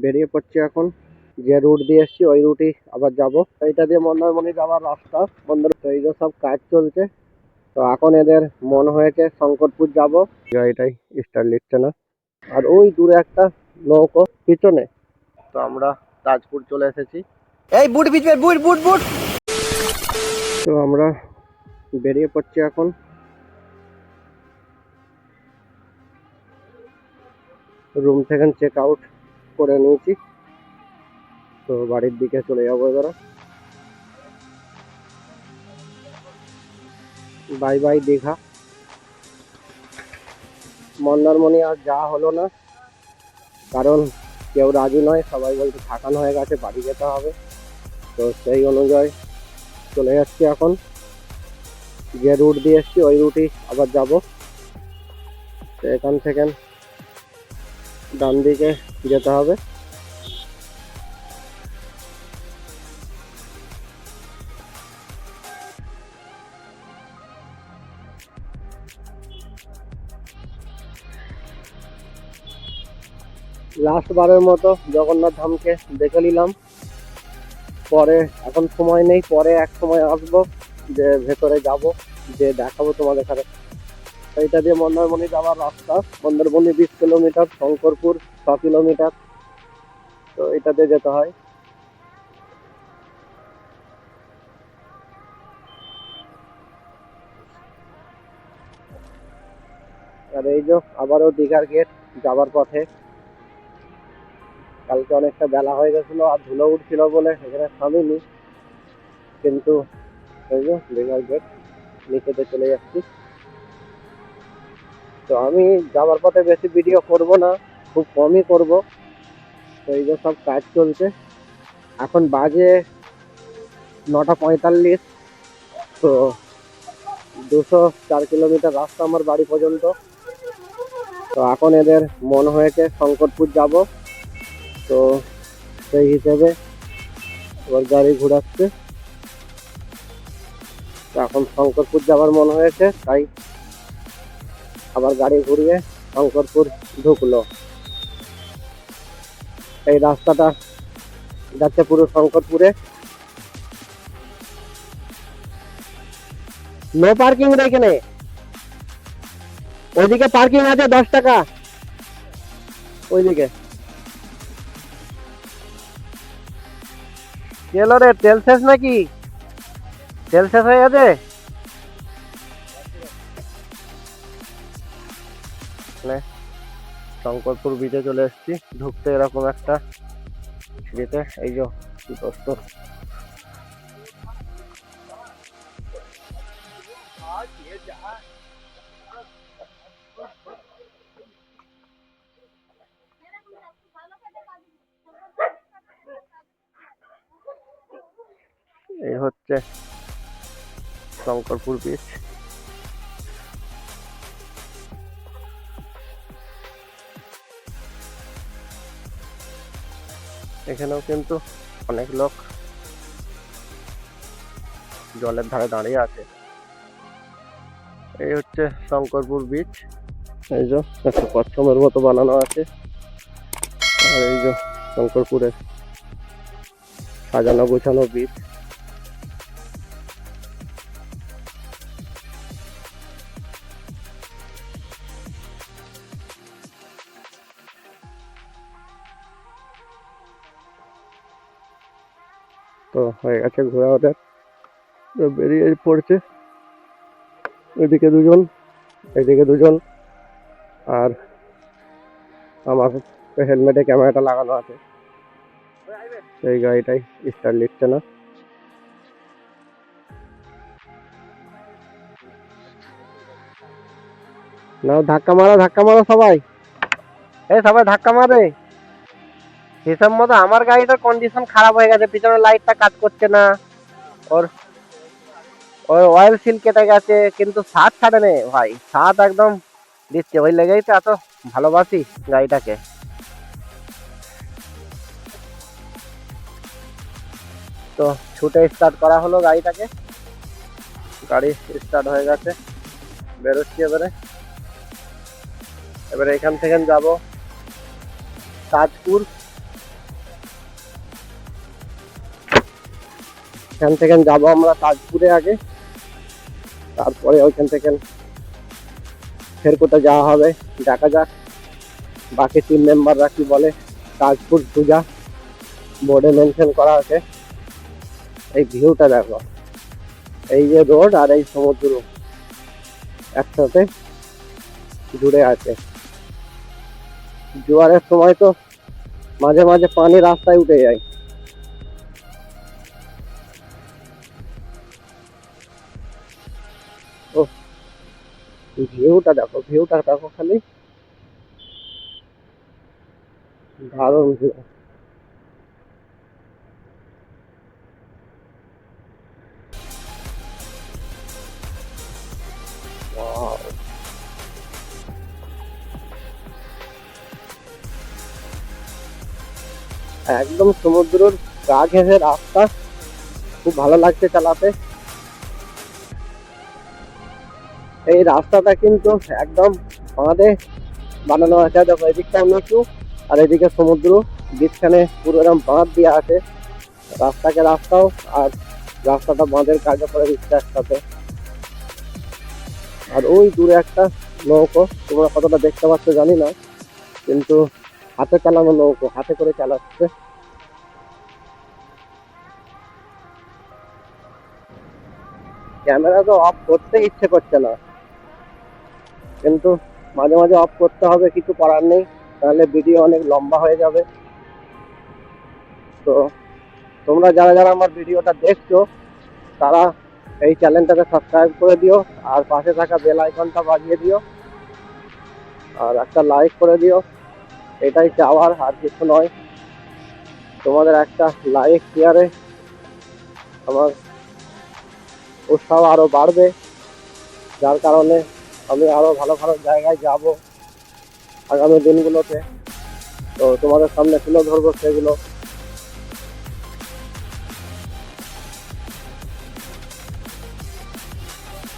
বেরিয়ে পড়ছি এখন। যে রুট দিয়ে এসছি ওই রুটই আবার যাব। এইটা দিয়ে মন্দারমণি যাওয়ার রাস্তা। তো এই যে সব কাজ চলছে। তো এখন এদের মন হয়েছে শঙ্করপুর যাব। গাড়িটাই স্টার্ট নিচ্ছে না। আর ওই দূরে একটা নৌকো পিছনে। তো আমরা তাজপুর চলে এসেছি। এই বুট ভিজবে, বুট বুট বুট। তো আমরা বেরিয়ে পড়ছি এখন। রুম থেকে চেক আউট করে নিয়েছি। তো বাড়ির দিকে চলে যাবো এবার। Bye bye Digha. মন্দারমণি আর যাওয়া হলো না, কারণ কেউ রাজি নয়। সবাই বলতে থাকানো হয়ে গেছে, বাড়ি যেতে হবে। তো সেই অনুযায়ী চলে যাচ্ছি এখন। যে রুট দিয়ে এসছি ওই রুটই আবার যাব। তো এখান থেকে ডান দিকে যেতে হবে। লাস্ট বারের মতো জগন্নাথ ধামকে দেখে নিলাম। পরে এখন সময় নেই, পরে এক সময় আসবো, যে ভেতরে যাব, যে দেখাবো তোমাদের সাথে। এইটা দিয়ে মন্দারমণি যাওয়ার রাস্তা। Mandarmani 20 kilometre, Shankarpur 6 kilometre. তো এটাতে যেতে হয়। আর এই যে আবারও দীঘার গেট যাবার পথে। কালকে অনেকটা বেলা হয়ে গেছিল আর ধুলো উঠছিল বলে এখানে থামিনি, কিন্তু এই যে দীঘার গেট নিচেতে চলে যাচ্ছি। তো আমি যাওয়ার পথে বেশি ভিডিও করব না, খুব কমই করব। তো এই যে সব কাজ চলছে। এখন বাজে 9:45। তো 204 কিলোমিটার রাস্তা আমার বাড়ি পর্যন্ত। তো এখন এদের মন হয়েছে শঙ্করপুর যাব। তো সেই হিসেবে এবার গাড়ি ঘোরাচ্ছে। তো এখন শঙ্করপুর যাবার মন হয়েছে, তাই আবার গাড়ি ঘুরিয়ে শঙ্করপুর ঢুকলো। এই রাস্তাটা যাচ্ছে পুরো শঙ্করপুরে। নো পার্কিং রে এখানে। ওইদিকে পার্কিং আছে 10 টাকা, ওইদিকে। চলো রে, তেল শেষ নাকি? তেল শেষ হয়ে গেছে। শঙ্করপুর বিচে চলে এসেছি। ঢুকতে এরকম একটা সিঁড়িতে, এই যে দোস্ত। এই হচ্ছে শঙ্করপুর বিচ। এখানেও কিন্তু অনেক লোক জলের ধারে দাঁড়িয়ে আছে। এই হচ্ছে শঙ্করপুর বিচ। এই যে একটা কচ্ছপের মতো বানানো আছে। আর এই যে শঙ্করপুরের সাজানো গোছানো বিচ। তো হয়ে গেছে ঘোরা ওদের। বেরিয়ে পড়ছে। এদিকে দুজন, এদিকে দুজন। আর আমার হেলমেটে ক্যামেরাটা লাগানো আছে। সেই গাড়িটাই স্টার্ট নিচ্ছে না। না, ধাক্কা মারো, ধাক্কা মারো সবাই। এই সবাই ধাক্কা মারে। হিসাব মতো আমার গাড়িটার কন্ডিশন খারাপ হয়ে গেছে, পিছনের লাইটটা কাজ করছে না। ওর ওর অয়েল সিল কেটে গেছে, কিন্তু স্বাদ ছাড়ে নে ভাই, স্বাদ একদম দিচ্ছে। ওই লেগেই তো এত ভালোবাসি গাড়িটাকে। তো ছুটে স্টার্ট করা হলো গাড়িটাকে। গাড়ি স্টার্ট হয়ে গেছে, বেরোচ্ছি এবারে। এবারে এখান থেকে যাব তাজপুর। এখান থেকে যাবো আমরা তাজপুরে আগে, তারপরে ওইখান থেকে ফের কোথাও যাওয়া হবে দেখা যাক। বাকি টিম মেম্বাররা কি বলে। তাজপুর পূজা বোর্ডে মেনশন করা আছে। এই ভিউটা দেখো, এই যে রোড আর এই সমুদ্র একসাথে জুড়ে আছে। জোয়ারের সময় তো মাঝে মাঝে পানি রাস্তায় উঠে যায়। ও ভিউটা দেখো, ভিউটা দেখো খালি, দারুণ ভিউ। একদম সমুদ্রের গা ঘেঁষে রাস্তা, খুব ভালো লাগছে চালাতে। এই রাস্তাটা কিন্তু একদম বাঁধে বানানো আছে। দেখো এদিকটা উঁচু আর এদিকে সমুদ্র, বিছখানে পুরো এরকম বাঁধ দেওয়া আছে। রাস্তাকে রাস্তাও আর রাস্তাটা বাঁধের কাজও করে দিচ্ছে একসাথে। আর ওই দূরে একটা নৌকো, তোমরা কতটা দেখতে পাচ্ছ জানি না, কিন্তু হাতে চালানো নৌকো, হাতে করে চালাচ্ছে। ক্যামেরা তো অফ করতে ইচ্ছে করছে না, কিন্তু মাঝে মাঝে অফ করতে হবে, কিছু করার নেই, তাহলে ভিডিও অনেক লম্বা হয়ে যাবে। তো তোমরা যারা যারা আমার ভিডিওটা দেখছো তারা এই চ্যানেলটাকে সাবস্ক্রাইব করে দিও, আর পাশে থাকা বেল আইকনটা বাজিয়ে দিও, আর একটা লাইক করে দিও। এটাই চাওয়ার, আর কিছু নয়। তোমাদের একটা লাইক শেয়ারে আমার উৎসাহ আরো বাড়বে, যার কারণে আমি আরো ভালো ভালো জায়গায় যাব আগামী দিনগুলোতে। তো তোমাদের সামনে তুলে ধরবো সেগুলো।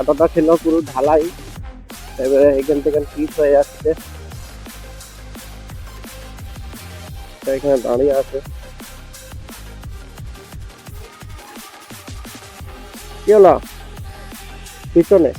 এতটা ছিল পুরো ঢালাই, এবারে এখান থেকে পিচ হয়ে যাচ্ছে। এখানে দাঁড়িয়ে আছে, কি হলো পিছনে।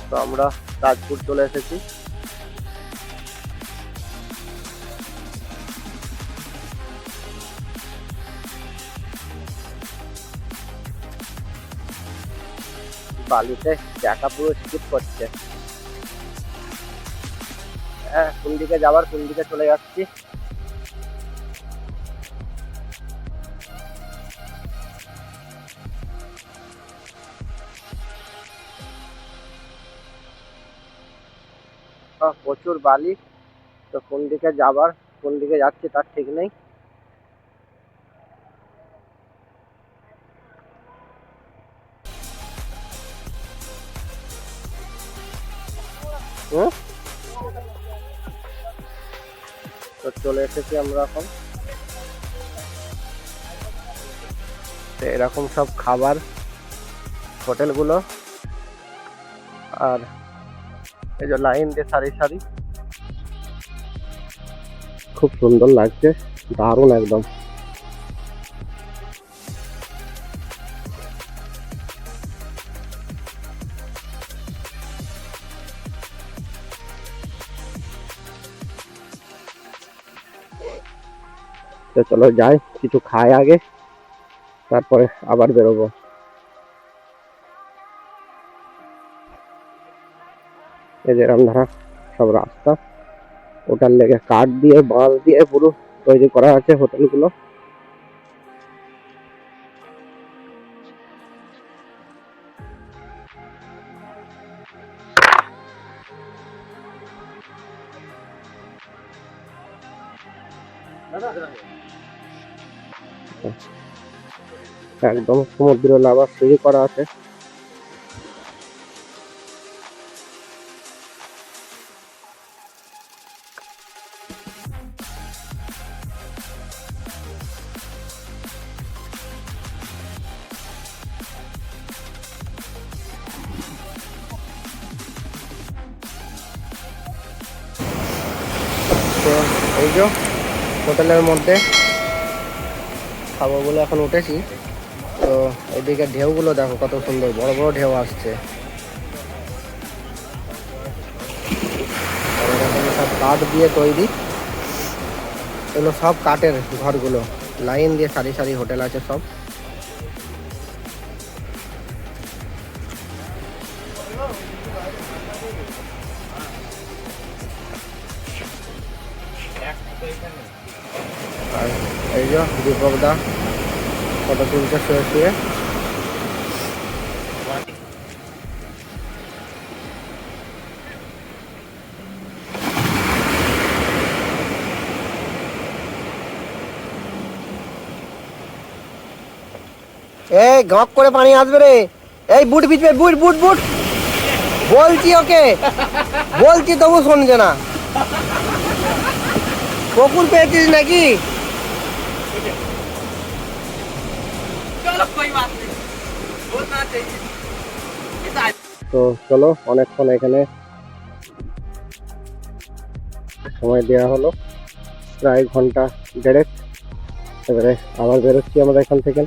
তো আমরা তাজপুর চলে এসেছি। বালিতে চাকা পুরো স্কিপ করছে। হ্যাঁ, কোন দিকে যাবার কোন দিকে চলে যাচ্ছি। প্রচুর বালি, তো কোন দিকে যাবার কোন দিকে যাচ্ছি তার ঠিক নেই। তো চলে এসেছি আমরা এখন। এরকম সব খাবার হোটেলগুলো, আর এই যে লাইন দিয়ে সারি সারি, খুব সুন্দর লাগছে, দারুণ একদম। তো চলো যাই, কিছু খাই আগে, তারপরে আবার বেরোবো। এই যে রামধারা সব রাস্তা, ওটার লেগে কাঠ দিয়ে বাঁশ দিয়ে পুরো তৈরি করা আছে হোটেলগুলো। একদম সমুদ্র নামার সিঁড়ি করা আছে। তো এই যে হোটেলের মধ্যে খাবো বলে এখন উঠেছি। তো এদিকে ঢেউগুলো দেখো কত সুন্দর, বড় বড় ঢেউ আসছে। সব কাঠ দিয়ে তৈরি, এগুলো সব কাঠের ঘরগুলো, লাইন দিয়ে সারি সারি হোটেল আছে সব। আর এই যে দীপক দা ফটো তুলছে শুয়ে শুয়ে। এই গপ করে পানি আসবে রে, এই বুট ভিজবে, বুট বুট বুট বলছি ওকে, বলছি তবু শুনছে না। কুকুর পেয়েছিস নাকি? তো চলো, অনেকক্ষণ এখানে সময় দেওয়া হলো, প্রায় ঘন্টা দেড়েক। এবারে আবার বেরোচ্ছি আমরা এখান থেকে।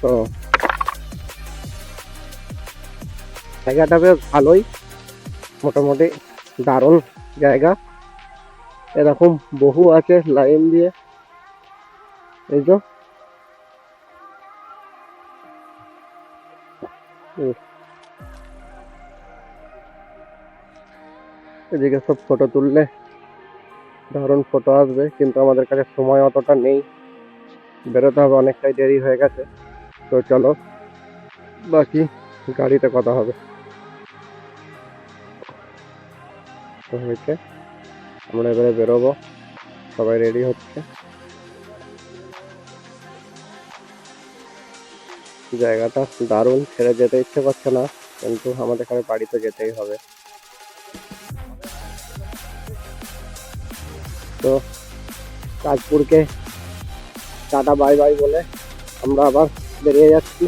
তো জায়গাটা বেশ ভালোই, মোটামুটি দারুণ জায়গা। এরকম বহু আছে লাইন দিয়ে, এই যে এদিকে সব ফটো তুললে দারুণ ফটো আসবে, কিন্তু আমাদের কাছে সময় অতটা নেই, বেরোতে হবে, অনেকটাই দেরি হয়ে গেছে। তো চলো, বাকি গাড়িতে কথা হবে। তো হয়েছে, আমরা এবারে বেরোবো, সবাই রেডি হচ্ছে। জায়গাটা দারুণ, ছেড়ে যেতে ইচ্ছে করছে না, কিন্তু আমাদের এখানে বাড়িতে যেতেই হবে। তো কাজপুরকে টাটা বাই বাই বলে আমরা আবার বেরিয়ে যাচ্ছি।